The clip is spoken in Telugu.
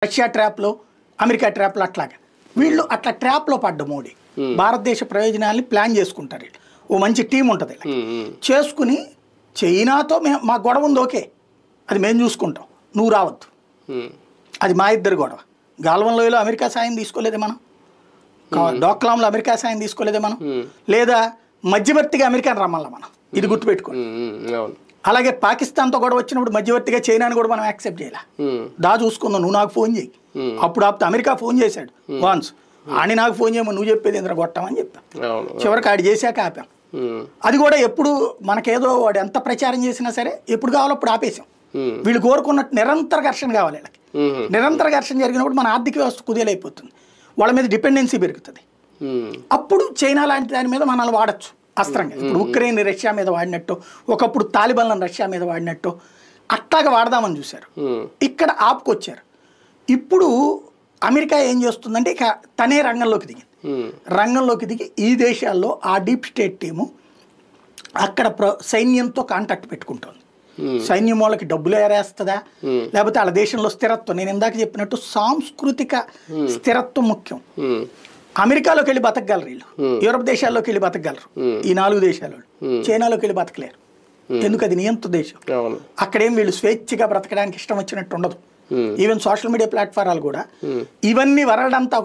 రష్యా ట్రాప్లో అమెరికా ట్రాప్లో అట్లాగా వీళ్ళు అట్లా ట్రాప్లో పడ్డ మోడీ భారతదేశ ప్రయోజనాల్ని ప్లాన్ చేసుకుంటారు. వీళ్ళు ఓ మంచి టీం ఉంటుంది ఇలా చేసుకుని చైనాతో మా గొడవ ఉంది, ఓకే అది మేము చూసుకుంటాం, నువ్వు రావద్దు, అది మా ఇద్దరు గొడవ. గాల్వన్లోయలో అమెరికా సాయం తీసుకోలేదే మనం, డోక్లాంలో అమెరికా సాయం తీసుకోలేదే మనం, లేదా మధ్యవర్తిగా అమెరికాని రమ్మల్లా మనం, ఇది గుర్తుపెట్టుకోండి. అలాగే పాకిస్తాన్తో గొడవ వచ్చినప్పుడు మధ్యవర్తిగా చైనాని కూడా మనం యాక్సెప్ట్ చేయాలి. చూసుకుందాం, నువ్వు నాకు ఫోన్ చేయి, అప్పుడు అమెరికా ఫోన్ చేశాడు వాన్స్ అని నాకు ఫోన్ చేయమని నువ్వు చెప్పేది ఇంద్ర కొట్టామని చెప్పాం. చివరికి ఆడు చేశాక ఆపాం. అది కూడా ఎప్పుడు మనకేదో వాడు ఎంత ప్రచారం చేసినా సరే ఎప్పుడు కావాలో అప్పుడు ఆపేసాం. వీళ్ళు కోరుకున్నట్టు నిరంతర ఘర్షణ కావాలి వీళ్ళకి. నిరంతర ఘర్షణ జరిగినప్పుడు మన ఆర్థిక వ్యవస్థ కుదేలైపోతుంది, వాళ్ళ మీద డిపెండెన్సీ పెరుగుతుంది. అప్పుడు చైనా లాంటి దాని మీద మనల్ని వాడచ్చు అస్త్రంగా. ఇప్పుడు ఉక్రెయిన్ రష్యా మీద వాడినట్టు, ఒకప్పుడు తాలిబాన్లను రష్యా మీద వాడినట్టు అట్లాగా వాడదామని చూశారు. ఇక్కడ ఆపుకొచ్చారు. ఇప్పుడు అమెరికా ఏం చేస్తుందంటే ఇక తనే రంగంలోకి దిగి ఈ దేశాల్లో ఆ డీప్ స్టేట్ టీము అక్కడ సైన్యంతో కాంటాక్ట్ పెట్టుకుంటుంది. సైన్యం వాళ్ళకి డబ్బులు ఏరేస్తుందా, లేకపోతే వాళ్ళ దేశంలో స్థిరత్వం, నేను ఇందాక చెప్పినట్టు సాంస్కృతిక స్థిరత్వం ముఖ్యం. అమెరికాలోకి వెళ్ళి బతకగలరు వీళ్ళు, యూరప్ దేశాల్లోకి వెళ్ళి బతకగలరు ఈ 4 దేశాలు, చైనాలోకి వెళ్ళి బతకలేరు. ఎందుకు, అది నియంత్రిత దేశం. అక్కడేం వీళ్ళు స్వేచ్ఛగా బ్రతకడానికి ఇష్టం వచ్చినట్టు ఉండదు. ఈవెన్ సోషల్ మీడియా ప్లాట్ఫారాలు కూడా ఇవన్నీ వరల్డ్ అంతా